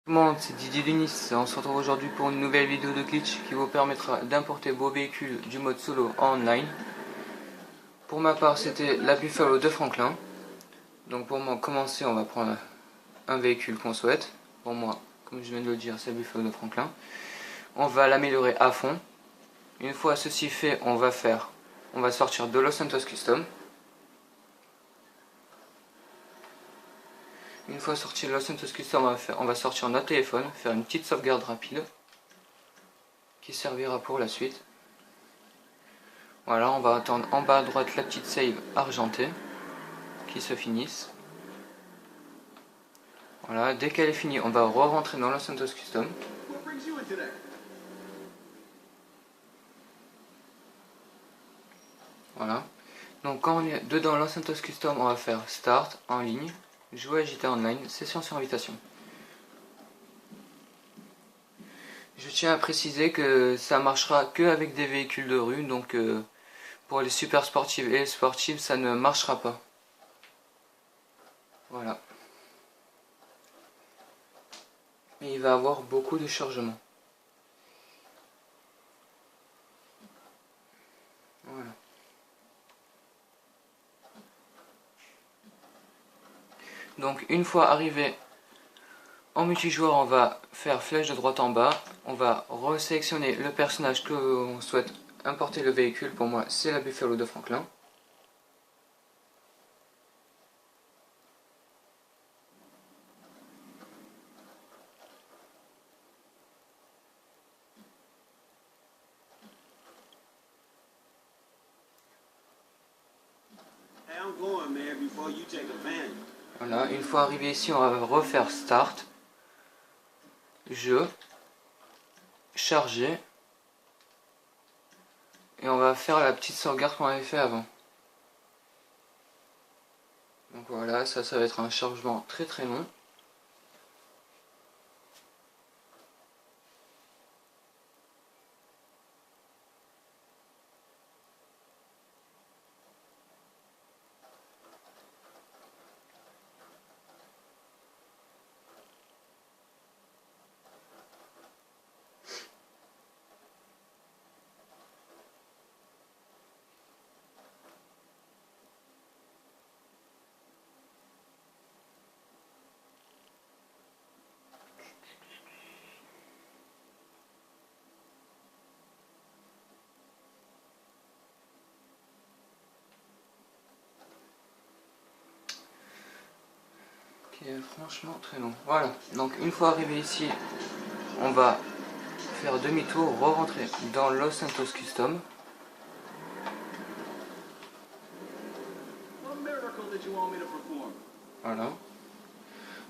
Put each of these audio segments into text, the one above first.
Tout le monde, c'est Didier Lunis. On se retrouve aujourd'hui pour une nouvelle vidéo de glitch qui vous permettra d'importer vos véhicules du mode solo en online. Pour ma part, c'était la Buffalo de Franklin. Donc pour moi, commencer, on va prendre un véhicule qu'on souhaite. Pour moi, comme je viens de le dire, c'est la Buffalo de Franklin. On va l'améliorer à fond. Une fois ceci fait, on va sortir de Los Santos Custom. Une fois sorti de Los Santos Custom, on va sortir notre téléphone, faire une petite sauvegarde rapide qui servira pour la suite. Voilà, on va attendre en bas à droite la petite save argentée qui se finisse. Voilà, dès qu'elle est finie, on va re-rentrer dans Los Santos Custom. Voilà. Donc quand on est dedans Los Santos Custom, on va faire Start en ligne, Jouer à JT Online, Session sur invitation. Je tiens à préciser que ça marchera que avec des véhicules de rue, donc pour les super sportives et les sportives, ça ne marchera pas. Voilà. Et il va avoir beaucoup de chargement. Voilà. Donc une fois arrivé en multijoueur, on va faire flèche de droite en bas. On va resélectionner le personnage que l'on souhaite importer le véhicule. Pour moi, c'est la Buffalo de Franklin. Voilà, une fois arrivé ici, on va refaire Start, Jeu, Charger, et on va faire la petite sauvegarde qu'on avait fait avant. Donc voilà, ça va être un chargement très très long. Qui est franchement très long. Voilà, donc une fois arrivé ici, on va faire demi-tour, re-rentrer dans Los Santos Custom. Voilà.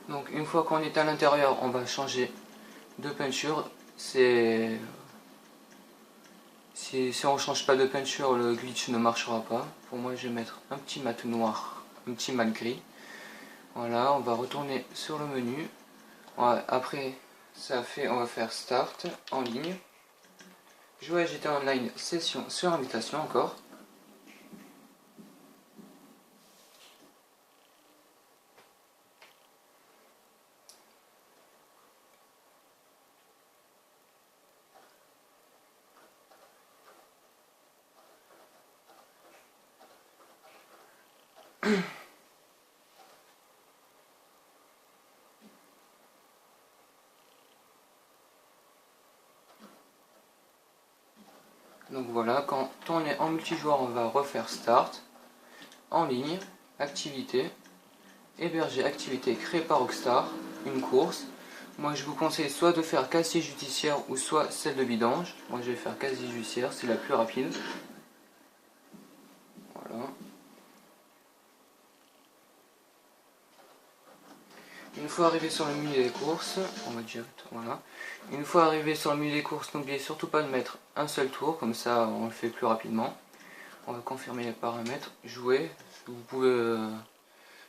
Donc une fois qu'on est à l'intérieur, on va changer de peinture. Si on ne change pas de peinture, le glitch ne marchera pas. Pour moi, je vais mettre un petit mat noir, un petit mat gris. Voilà, on va retourner sur le menu. Après, ça fait, on va faire Start en ligne. Jouer à GTA Online, session sur invitation encore. Donc voilà, quand on est en multijoueur, on va refaire Start, en ligne, activité, héberger activité créée par Rockstar, une course. Moi je vous conseille soit de faire casier judiciaire ou soit celle de vidange. Moi je vais faire casier judiciaire, c'est la plus rapide. Voilà. Une fois arrivé sur le menu des courses, on va direct, voilà. Une fois arrivé sur le menu des courses, n'oubliez surtout pas de mettre un seul tour, comme ça on le fait plus rapidement. On va confirmer les paramètres, jouer, vous pouvez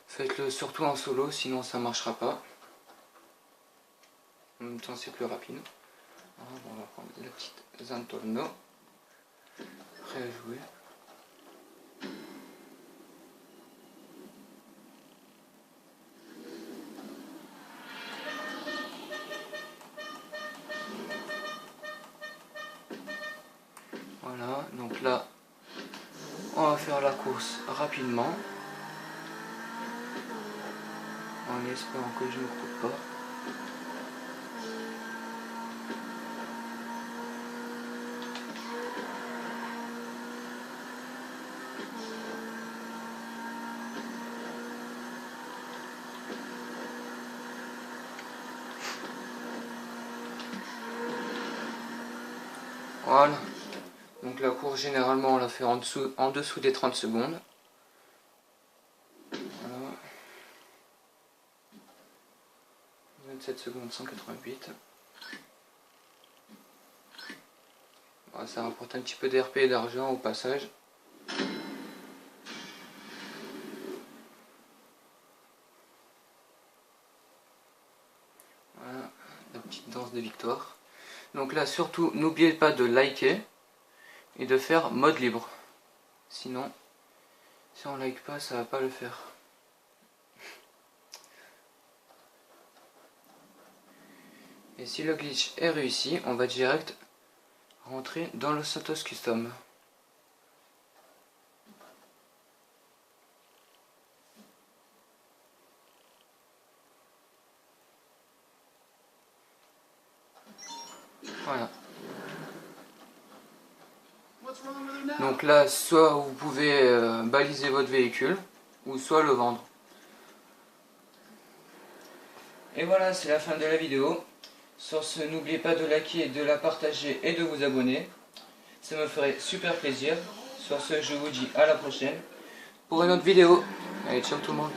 faites-le surtout en solo, sinon ça ne marchera pas. En même temps c'est plus rapide. On va prendre la petite Zantorno, prêt à jouer. Voilà, donc là, on va faire la course rapidement. En espérant que je ne me coupe pas. Voilà. Donc la course, généralement, on la fait en dessous des 30 secondes. Voilà. 27 secondes 188. Voilà, ça rapporte un petit peu d'RP et d'argent au passage. Voilà, la petite danse de victoire. Donc là, surtout, n'oubliez pas de liker et de faire mode libre. Sinon, si on like pas, ça va pas le faire. Et si le glitch est réussi, on va direct rentrer dans le Santos Custom. Voilà. Donc là, soit vous pouvez baliser votre véhicule, ou soit le vendre. Et voilà, c'est la fin de la vidéo. Sur ce, n'oubliez pas de liker, de la partager et de vous abonner. Ça me ferait super plaisir. Sur ce, je vous dis à la prochaine pour une autre vidéo. Allez, ciao tout le monde.